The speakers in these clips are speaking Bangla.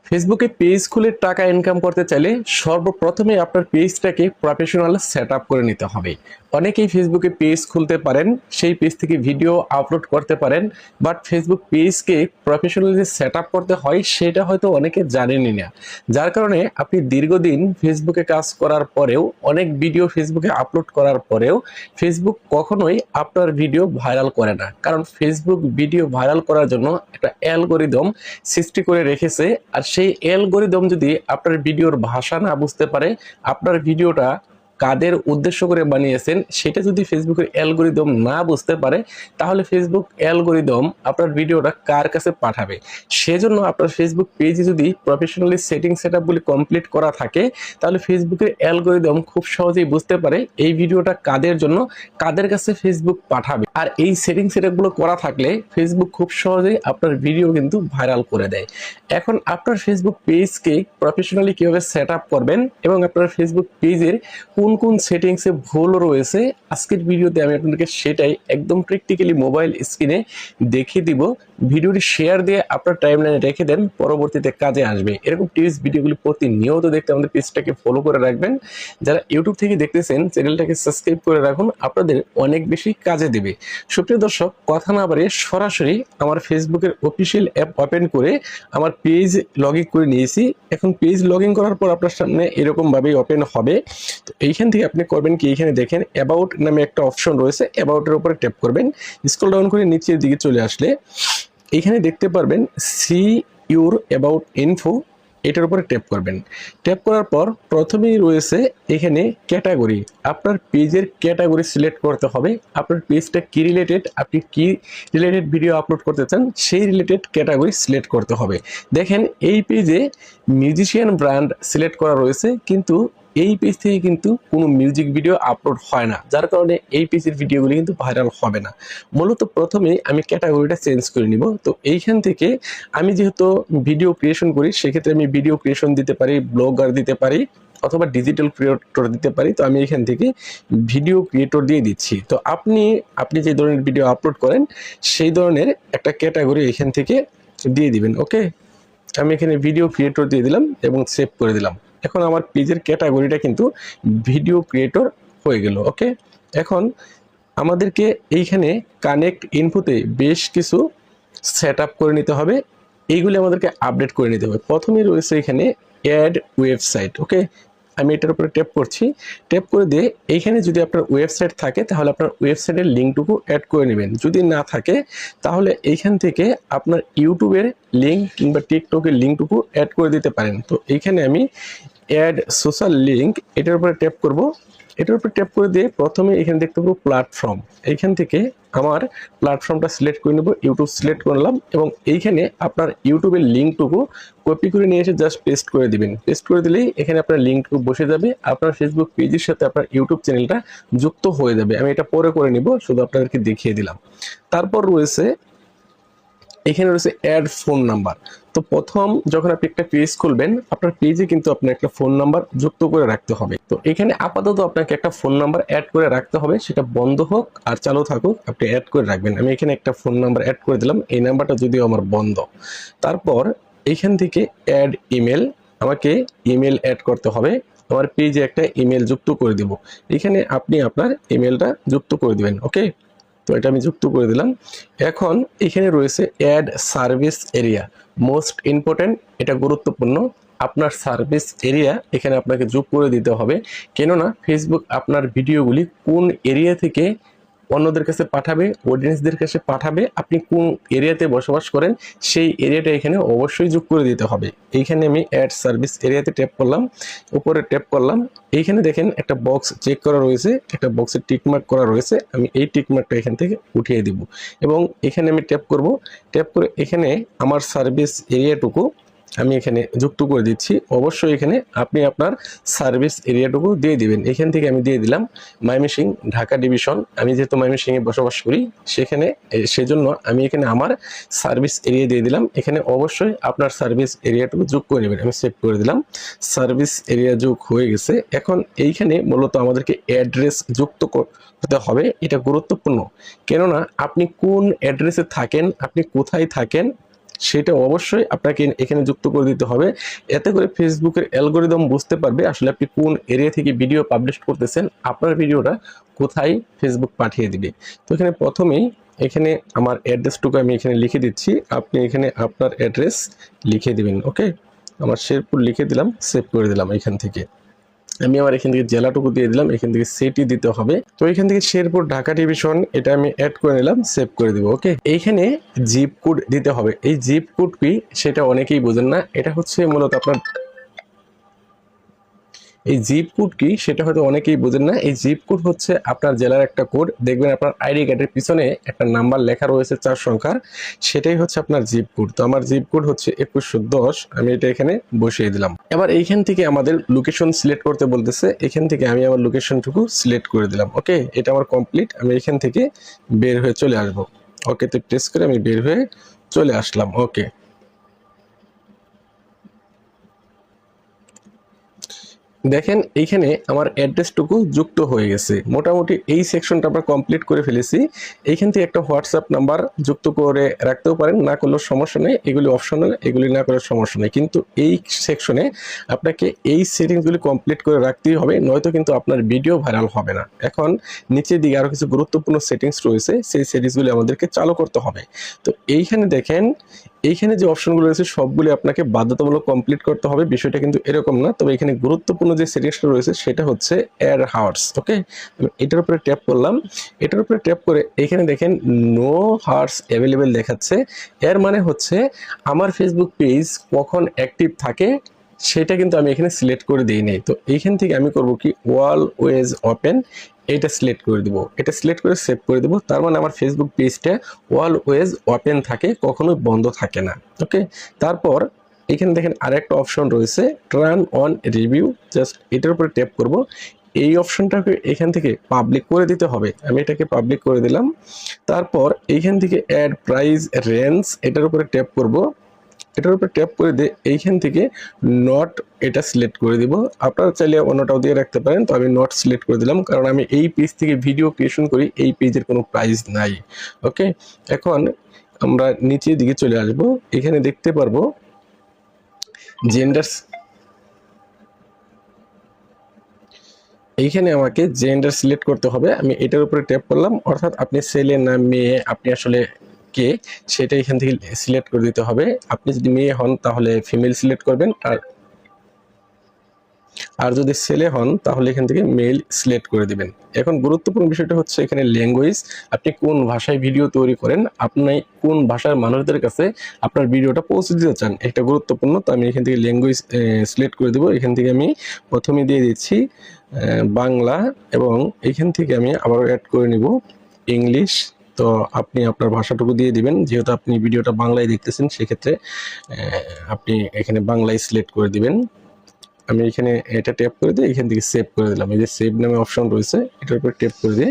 ফেসবুকে পেজ খুলে টাকা ইনকাম করতে চাইলে সর্বপ্রথমে আপনার পেজটাকে প্রফেশনাল সেট আপ করে নিতে হবে। অনেকেই ফেসবুকে পেজ খুলতে পারেন, সেই পেজ থেকে ভিডিও আপলোড করতে পারেন, বাট ফেসবুক পেজকে প্রফেশনালি সেট আপ করতে হয় সেটা হয়তো অনেকে জানেনই না। যার কারণে আপনি দীর্ঘদিন ফেসবুকে কাজ করার পরেও, অনেক ভিডিও ফেসবুকে আপলোড করার পরেও ফেসবুক কখনোই আপনার ভিডিও ভাইরাল করে না। কারণ ফেসবুক ভিডিও ভাইরাল করার জন্য একটা অ্যালগরিদম সৃষ্টি করে রেখেছে। আর সেই অ্যালগরিদম যদি আপনার ভিডিওর ভাষা না বুঝতে পারে, আপনার ভিডিওটা কাদের উদ্দেশ্য করে বানিয়েছেন সেটা যদি ফেসবুকের অ্যালগরিদম না বুঝতে পারে, তাহলে ফেসবুক অ্যালগরিদম আপনার ভিডিওটা কার কাছে পাঠাবে। সেজন্য আপনার ফেসবুক পেজে যদি প্রফেশনালি সেটআপগুলি কমপ্লিট করা থাকে, তাহলে ফেসবুকের অ্যালগরিদম খুব সহজেই বুঝতে পারে এই ভিডিওটা কাদের জন্য, কাদের কাছে ফেসবুক পাঠাবে। আর এই সেটআপগুলো করা থাকলে ফেসবুক খুব সহজেই আপনার ভিডিও কিন্তু ভাইরাল করে দেয়। এখন আপনার ফেসবুক পেজকে প্রফেশনালি কিভাবে সেট আপ করবেন এবং আপনার ফেসবুক পেজের কোন কোন সেটিংসে ভুল রয়েছে, আজকের ভিডিওতে আমি আপনাদেরকে সেটাই একদম প্র্যাকটিক্যালি মোবাইল স্ক্রিনে দেখিয়ে দিব। ভিডিওটি শেয়ার দিয়ে আপনার টাইমলাইনে রেখে দেন, পরবর্তীতে কাজে আসবে। এরকম টিপস ভিডিওগুলি প্রতিনিয়ত দেখতে আমাদের পেজটাকে ফলো করে রাখবেন। যারা ইউটিউব থেকে দেখতেছেন চ্যানেলটাকে সাবস্ক্রাইব করে রাখুন, আপনাদের অনেক বেশি কাজে দেবে। সুপ্রিয় দর্শক, কথা না বাড়িয়ে সরাসরি আমার ফেসবুকের অফিসিয়াল অ্যাপ ওপেন করে আমার পেজ লগ ইন করে নিয়েছি। এখন পেজ লগ ইন করার পর আপনার সামনে এরকম ভাবেই ওপেন হবে। তো এইখান থেকে আপনি করবেন কি, এখানে দেখেন অ্যাবাউট নামে একটা অপশন রয়েছে, অ্যাবাউটের উপরে ট্যাপ করবেন। স্ক্রল ডাউন করে নিচের দিকে চলে আসলে এখানে দেখতে পারবেন সি ইউর অ্যাবাউট ইনফো, এটার উপরে ট্যাপ করবেন। ট্যাপ করার পর প্রথমেই রয়েছে এখানে ক্যাটাগরি। আপনার পেজের ক্যাটাগরি সিলেক্ট করতে হবে। আপনার পেজটা কি রিলেটেড, আপনি কি রিলেটেড ভিডিও আপলোড করতে চান সেই রিলেটেড ক্যাটাগরি সিলেক্ট করতে হবে। দেখেন এই পেজে মিউজিশিয়ান ব্র্যান্ড সিলেক্ট করা রয়েছে, কিন্তু এই পেজ থেকে কিন্তু কোনো মিউজিক ভিডিও আপলোড হয় না, যার কারণে এই পেজের ভিডিওগুলি কিন্তু ভাইরাল হবে না। মূলত প্রথমে আমি ক্যাটাগরিটা চেঞ্জ করে নিব। তো এইখান থেকে আমি যেহেতু ভিডিও ক্রিয়েশন করি, সেক্ষেত্রে আমি ভিডিও ক্রিয়েশন দিতে পারি, ব্লগার দিতে পারি, অথবা ডিজিটাল ক্রিয়েটর দিতে পারি। তো আমি এখান থেকে ভিডিও ক্রিয়েটর দিয়ে দিচ্ছি। তো আপনি যে ধরনের ভিডিও আপলোড করেন সেই ধরনের একটা ক্যাটাগরি এখান থেকে দিয়ে দিবেন। ওকে, আমি এখানে ভিডিও ক্রিয়েটর দিয়ে দিলাম এবং সেভ করে দিলাম। এখন আমার পেজের ক্যাটাগরিটা কিন্তু ভিডিও ক্রিয়েটর হয়ে গেল। ওকে, এখন আমাদেরকে এইখানে কানেক্ট ইনফোতে বেশ কিছু সেট আপ করে নিতে হবে। এইগুলি আমাদেরকে আপডেট করে নিতে হবে। প্রথমেই রয়েছে এখানে অ্যাড ওয়েবসাইট। ওকে, আমি এটার উপরে ট্যাপ করছি। ট্যাপ করে দিয়ে এইখানে যদি আপনার ওয়েবসাইট থাকে তাহলে আপনার ওয়েবসাইটের লিঙ্কটুকু অ্যাড করে নেবেন। যদি না থাকে তাহলে এইখান থেকে আপনার ইউটিউবের লিঙ্ক কিংবা টিকটকের লিঙ্কটুকু অ্যাড করে দিতে পারেন। তো এইখানে আমি অ্যাড সোশ্যাল লিঙ্ক, এটার উপরে ট্যাপ করব। এটার উপর ট্যাপ করে দিয়ে প্রথমে এখানে দেখতে পাবো প্ল্যাটফর্ম। এইখান থেকে আমার প্ল্যাটফর্মটা সিলেক্ট করে নেব, ইউটিউব সিলেক্ট করলাম এবং এইখানে আপনার ইউটিউবের লিঙ্কটুকু কপি করে নিয়ে এসে জাস্ট পেস্ট করে দিবেন। পেস্ট করে দিলেই এখানে আপনার লিঙ্কটুকু বসে যাবে, আপনার ফেসবুক পেজের সাথে আপনার ইউটিউব চ্যানেলটা যুক্ত হয়ে যাবে। আমি এটা পরে করে নিব, শুধু আপনাদেরকে দেখিয়ে দিলাম। তারপর রয়েছে এখানে রয়েছে অ্যাড ফোন নাম্বার। তো প্রথম যখন আপনি একটা পেজ খুলবেন, আপনার পেজে কিন্তু আপনার একটা ফোন নাম্বার যুক্ত করে রাখতে হবে। তো এখানে আপাতত আপনাকে একটা ফোন নাম্বার অ্যাড করে রাখতে হবে, সেটা বন্ধ হোক আর চালু থাকুক আপনি অ্যাড করে রাখবেন। আমি এখানে একটা ফোন নাম্বার অ্যাড করে দিলাম, এই নাম্বারটা যদিও আমার বন্ধ। তারপর এইখান থেকে অ্যাড ইমেল, আমাকে ইমেল অ্যাড করতে হবে। আমার পেজে একটা ইমেল যুক্ত করে দিব, এখানে আপনি আপনার ইমেলটা যুক্ত করে দিবেন। ওকে, তো এটা আমি যুক্ত করে দিলাম। এখন এখানে রয়েছে add service area, most important, এটা গুরুত্বপূর্ণ। আপনার সার্ভিস এরিয়া এখানে আপনাকে যোগ করে দিতে হবে, কেননা ফেসবুক আপনার ভিডিওগুলি কোন এরিয়া থেকে অন্যদের কাছে পাঠাবে, অডিয়েন্সদের কাছে পাঠাবে, আপনি কোন এরিয়াতে বসবাস করেন সেই এরিয়াটা এখানে অবশ্যই যোগ করে দিতে হবে। এইখানে আমি অ্যাড সার্ভিস এরিয়াতে ট্যাপ করলাম, উপরে ট্যাপ করলাম। এইখানে দেখেন একটা বক্স চেক করা রয়েছে, একটা বক্সে টিকমার্ক করা রয়েছে, আমি এই টিকমার্কটা এখান থেকে উঠিয়ে দিব এবং এখানে আমি ট্যাপ করব। ট্যাপ করে এখানে আমার সার্ভিস এরিয়াটুকু আমি এখানে যুক্ত করে দিচ্ছি। অবশ্যই এখানে আপনি আপনার সার্ভিস এরিয়াটুকু দিয়ে দিবেন। এখান থেকে আমি দিয়ে দিলাম ময়মনসিংহ ঢাকা ডিভিশন। আমি যেহেতু ময়মনসিংহে বসবাস করি সেখানে, সেজন্য আমি এখানে আমার সার্ভিস এরিয়া দিয়ে দিলাম। এখানে অবশ্যই আপনার সার্ভিস এরিয়াটুকু যোগ করে নেবেন। আমি সেভ করে দিলাম, সার্ভিস এরিয়া যোগ হয়ে গেছে। এখন এইখানে মূলত আমাদেরকে অ্যাড্রেস যুক্ত করতে হবে, এটা গুরুত্বপূর্ণ। কেননা আপনি কোন অ্যাড্রেসে থাকেন, আপনি কোথায় থাকেন সেটা অবশ্যই আপনাকে এখানে যুক্ত করে দিতে হবে। এতে করে ফেসবুকের অ্যালগরিদম বুঝতে পারবে আসলে আপনি কোন এরিয়া থেকে ভিডিও পাবলিশ করতেছেন, আপনার ভিডিওটা কোথায় ফেসবুক পাঠিয়ে দিবে। তো এখানে প্রথমেই এখানে আমার অ্যাড্রেসটুকু আমি এখানে লিখে দিচ্ছি, আপনি এখানে আপনার অ্যাড্রেস লিখে দিবেন। ওকে, আমার শেরপুর লিখে দিলাম, সেভ করে দিলাম। এখান থেকে আমি আমার এখান থেকে জেলাটুকু দিয়ে দিলাম, এখান থেকে সিটি দিতে হবে। তো এখান থেকে শেরপুর ঢাকা ডিভিশন এটা আমি অ্যাড করে নিলাম, সেভ করে দিব। ওকে, এইখানে জিপ কোড দিতে হবে। এই জিপ কোড কি সেটা অনেকেই বোঝেন না। এটা হচ্ছে মূলত আপনার এই জিপ কোড কি সেটা হয়তো অনেকেই বোঝেন না। এই জিপ কোড হচ্ছে আপনার জেলার একটা কোড, দেখবেন আপনার আইডি কার্ডের পিছনে একটা নাম্বার লেখা রয়েছে 4 সংখ্যার, সেটাই হচ্ছে আপনার জিপ কোড। তো আমার জিপ কোড হচ্ছে 2110, আমি এটা এখানে বসিয়ে দিলাম। এবার এইখান থেকে আমাদের লোকেশন সিলেক্ট করতে বলতেছে, এখান থেকে আমি আমার লোকেশনটুকু সিলেক্ট করে দিলাম। ওকে, এটা আমার কমপ্লিট। আমি এখান থেকে বের হয়ে চলে আসবো। ওকে তে প্রেস করে আমি বের হয়ে চলে আসলাম। ওকে, দেখেন এইখানে আমার অ্যাড্রেসটুকু যুক্ত হয়ে গেছে। মোটামুটি এই সেকশনটা আমরা কমপ্লিট করে ফেলেছি। এইখান থেকে একটা হোয়াটসঅ্যাপ নাম্বার যুক্ত করে রাখতেও পারেন, না করলেও সমস্যা নেই, এগুলি অপশনাল, এগুলি না করলে সমস্যা নেই। কিন্তু এই সেকশনে আপনাকে এই সেটিংসগুলি কমপ্লিট করে রাখতেই হবে, নয়তো কিন্তু আপনার ভিডিও ভাইরাল হবে না। এখন নিচের দিকে আরও কিছু গুরুত্বপূর্ণ সেটিংস রয়েছে, সেই সেটিংসগুলি আমাদেরকে চালু করতে হবে। তো এইখানে দেখেন, এইখানে যে অপশনগুলো রয়েছে সবগুলি আপনাকে বাধ্যতামূলক কমপ্লিট করতে হবে, বিষয়টা কিন্তু এরকম না। তবে এখানে গুরুত্বপূর্ণ যে সেটিংসটা রয়েছে সেটা হচ্ছে অ্যাড হার্টস। ওকে, আমি এটার উপরে ট্যাপ করলাম। এটার উপরে ট্যাপ করে এখানে দেখেন নো হার্টস অ্যাভেলেবেল দেখাচ্ছে। এর মানে হচ্ছে আমার ফেসবুক পেজ কখন অ্যাক্টিভ থাকে সেটা কিন্তু আমি এখানে সিলেক্ট করে দিই নাই। তো এইখান থেকে আমি করব কি, অলওয়েজ ওপেন, এটা সিলেক্ট করে দিব। এটা সিলেক্ট করে সেভ করে দিব। তার মানে আমার ফেসবুক পেজটা অলওয়েজ ওপেন থাকে, কখনোই বন্ধ থাকে না। ওকে, তারপর এখানে দেখেন আরেকটা অপশন রয়েছে টার্ন অন রিভিউ, জাস্ট এটার উপরে ট্যাপ করব। এই অপশনটাকে এখান থেকে পাবলিক করে দিতে হবে, আমি এটাকে পাবলিক করে দিলাম। তারপর এইখান থেকে অ্যাড প্রাইস রেঞ্জ, এটার উপরে ট্যাপ করব। এটার উপরে ট্যাপ করে দিয়ে এইখান থেকে নট এটা সিলেক্ট করে দিব। আপনারা চাইলে অন্যটাও দিয়ে রাখতে পারেন, তো আমি নট সিলেক্ট করে দিলাম, কারণ আমি এই পেজ থেকে ভিডিও ক্রিয়েশন করি, এই পেজের কোনো প্রাইস নাই। ওকে, এখন আমরা নিচের দিকে চলে আসব। এখানে দেখতে পারবো জেন্ডার, এইখানে আমাকে জেন্ডার সিলেক্ট করতে হবে। আমি এটার উপরে ট্যাপ করলাম, অর্থাৎ আপনি ছেলে না মেয়ে, আপনি আসলে কে সেটা এখান থেকে সিলেক্ট করে দিতে হবে। আপনি যদি মেয়ে হন তাহলে ফিমেল সিলেক্ট করবেন, আর যদি ছেলে হন তাহলে এখান থেকে মেল সিলেক্ট করে দিবেন। এখন গুরুত্বপূর্ণ বিষয়টা হচ্ছে এখানে ল্যাঙ্গুয়েজ, আপনি কোন ভাষায় ভিডিও তৈরি করেন, আপনি কোন ভাষার মানুষদের কাছে আপনার ভিডিওটা পৌঁছে দিতে চান, এটা গুরুত্বপূর্ণ। তো আমি এখান থেকে ল্যাঙ্গুয়েজ সিলেক্ট করে দেবো। এখান থেকে আমি প্রথমে দিয়ে দিচ্ছি বাংলা, এবং এখান থেকে আমি আবার অ্যাড করে নিব ইংলিশ। তো আপনি আপনার ভাষাটুকু দিয়ে দিবেন, যেহেতু আপনি ভিডিওটা বাংলায় দেখতেছেন সেক্ষেত্রে আপনি এখানে বাংলায় সিলেক্ট করে দিবেন। আমি এখানে এটা ট্যাপ করে দিয়ে এখান থেকে সেভ করে দিলাম। এই যে সেভ নামে অপশন রয়েছে, এটার উপর ট্যাপ করে দিয়ে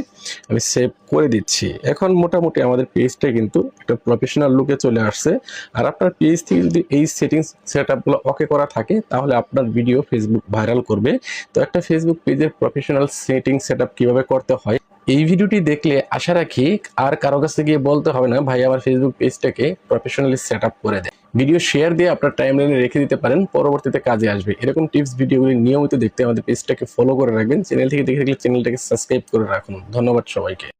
আমি সেভ করে দিচ্ছি। এখন মোটামুটি আমাদের পেজটা কিন্তু একটা প্রফেশনাল লুকে চলে আসছে। আর আপনার পেজ থেকে যদি এই সেটিংস সেটআপগুলো ওকে করা থাকে তাহলে আপনার ভিডিও ফেসবুক ভাইরাল করবে। তো একটা ফেসবুক পেজের প্রফেশনাল সেটিং সেটআপ কিভাবে করতে হয়, এই ভিডিওটি দেখলে আশা রাখি আর কারো কাছে গিয়ে বলতে হবে না ভাই আমার ফেসবুক পেজটাকে প্রফেশনালি সেটআপ করে দেয়। ভিডিও শেয়ার দিয়ে আপনার টাইমলাইনে রেখে দিতে পারেন, পরবর্তীতে কাজে আসবে। এরকম টিপস ভিডিওগুলি নিয়মিত দেখতে আমাদের পেজটাকে ফলো করে রাখবেন। চ্যানেল থেকে দেখে থাকলে চ্যানেলটাকে সাবস্ক্রাইব করে রাখুন। ধন্যবাদ সবাইকে।